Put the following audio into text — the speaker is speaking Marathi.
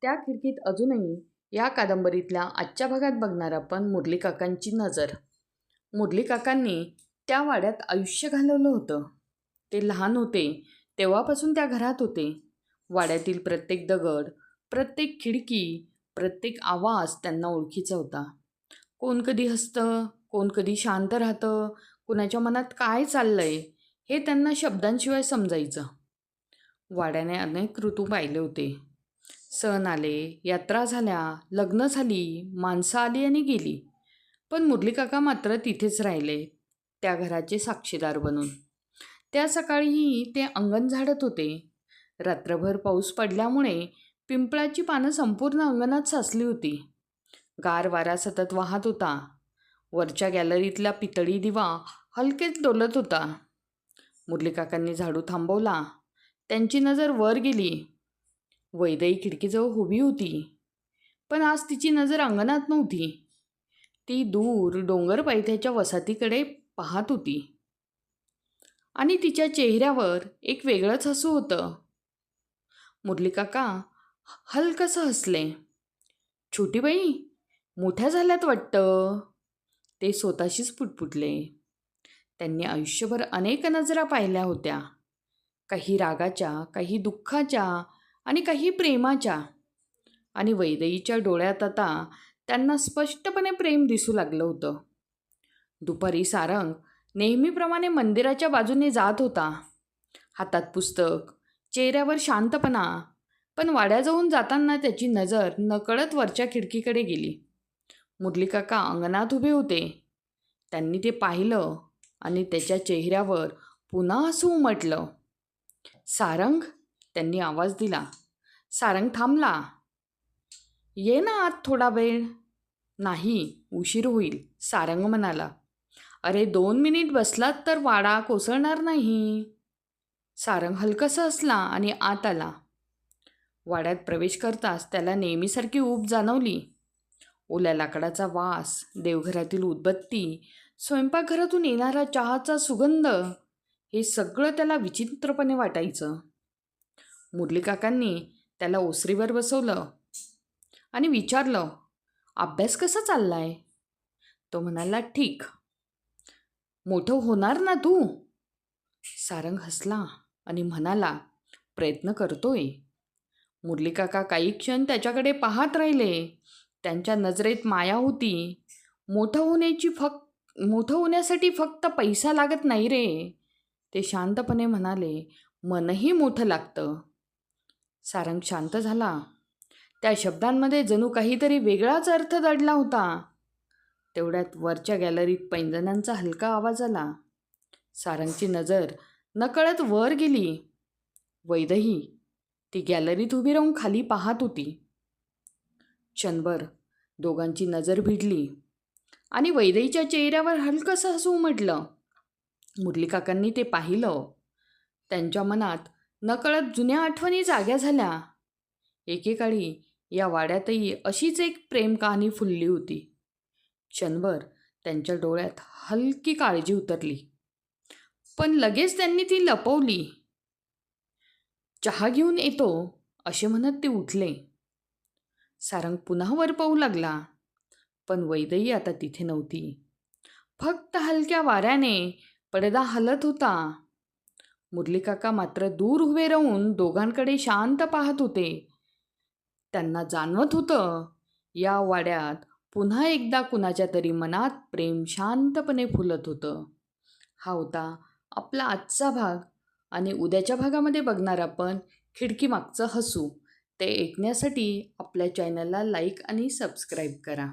त्या खिडकीत अजूनही या कादंबरीतल्या आजच्या भागात बघणार आपण मुरली काकांची नजर. मुरली काकांनी त्या वाड्यात आयुष्य घालवलं होतं. ते लहान होते तेव्हापासून त्या घरात होते. वाड्यातील प्रत्येक दगड, प्रत्येक खिडकी, प्रत्येक आवाज त्यांना ओळखीचा होता. कोण कधी हसतं, कोण कधी शांत राहतं, कुणाच्या मनात काय चाललंय हे त्यांना शब्दांशिवाय समजायचं. वाड्याने अनेक ऋतू पाहिले होते. सण आले, यात्रा झाल्या, लग्न झाली, माणसं आली आणि गेली. पण मुरली काका मात्र तिथेच राहिले, त्या घराचे साक्षीदार बनून. त्या सकाळीही ते अंगण झाडत होते. रात्रभर पाऊस पडल्यामुळे पिंपळाची पानं संपूर्ण अंगणात साचली होती. गार वारा सतत वाहत होता. वरच्या गॅलरीतला पितळी दिवा हलकेच डोलत होता. मुरली काकांनी झाडू थांबवला. त्यांची नजर वर गेली. वैदेही खिडकीजवळ उभी होती. पण आज तिची नजर अंगणात नव्हती. ती दूर डोंगर पायथ्याच्या वसाहतीकडे पाहत होती. आणि तिच्या चेहऱ्यावर एक वेगळंच हसू होतं. मुरली काका हलकसं हसले. छोटी बाई, मोठ्या झाल्यात वाटतं, ते स्वतःशीच पुटपुटले. त्यांनी आयुष्यभर अनेक नजरा पाहिल्या होत्या. काही रागाच्या, काही दुःखाच्या आणि काही प्रेमाच्या. आणि वैदेहीच्या डोळ्यात आता त्यांना स्पष्टपणे प्रेम दिसू लागलं होतं. दुपारी सारंग नेहमीप्रमाणे मंदिराच्या बाजूने जात होता. हातात पुस्तक, चेहऱ्यावर शांतपणा. पण वाड्याजवळून जाताना त्याची नजर नकळत वरच्या खिडकीकडे गेली. मुरली काका अंगणात उभे होते. त्यांनी ते पाहिलं आणि त्याच्या चेहऱ्यावर पुन्हा हसू उमटलं. सारंग, त्यांनी आवाज दिला. सारंग थांबला. ये ना आत थोडा वेळ. नाही, उशीर होईल, सारंग म्हणाला. अरे 2 मिनिट बसलात तर वाडा कोसळणार नाही. सारंग हलकसं हसला आणि आत आला. वाड्यात प्रवेश करताच त्याला नेहमीसारखी ऊब जाणवली. ओल्या लाकडाचा वास, देवघरातील उदबत्ती, स्वयंपाकघरातून येणारा चहाचा सुगंध, हे सगळं त्याला विचित्रपणे वाटायचं. मुरली काकांनी त्याला ओसरीवर बसवलं आणि विचारलं, अभ्यास कसा चाललाय? तो म्हणाला, ठीक. मोठं होणार ना तू? सारंग हसला आणि म्हणाला, प्रयत्न करतोय. मुरली काका काही क्षण त्याच्याकडे पाहत राहिले. त्यांच्या नजरेत माया होती. मोठं होण्यासाठी फक्त पैसा लागत नाही रे, ते शांतपणे म्हणाले. मनही मोठं लागतं. सारंग शांत झाला. त्या शब्दांमध्ये जणू काहीतरी वेगळाच अर्थ दडला होता. तेवढ्यात वरच्या गॅलरीत पैंजणांचा हलका आवाज आला. सारंगची नजर नकळत वर गेली. वैदेही, ती गॅलरीत उभी राहून खाली पाहत होती. क्षणभर दोघांची नजर भिडली आणि वैदेहीच्या चेहऱ्यावर हलकंसं हसू उमटलं. मुरली काकांनी ते पाहिलं. त्यांच्या मनात नकळत जुन्या आठवणी जाग्या झाल्या. एकेकाळी या वाड्यातही अशीच एक प्रेम कहाणी फुलली होती. क्षणभर त्यांच्या डोळ्यात हलकी काळजी उतरली, पण लगेच त्यांनी ती लपवली. चहा घेऊन येतो, असे म्हणत ते उठले. सारंग पुन्हा वर पाहू लागला. पण वैदेही आता तिथे नव्हती. फक्त हलक्या वाऱ्याने पडदा हलत होता. मुरली काका मात्र दूर उभे राहून दोघांकडे शांत पाहत होते. त्यांना जाणवत होतं, या वाड्यात पुन्हा एकदा कुणाच्या तरी मनात प्रेम शांतपणे फुलत होतं. हा होता आपला आजचा भाग. आणि उद्याच्या भागामध्ये बघणार आपण खिडकीमागचं हसू. ते ऐकण्यासाठी आपल्या चॅनलला लाईक आणि सबस्क्राईब करा.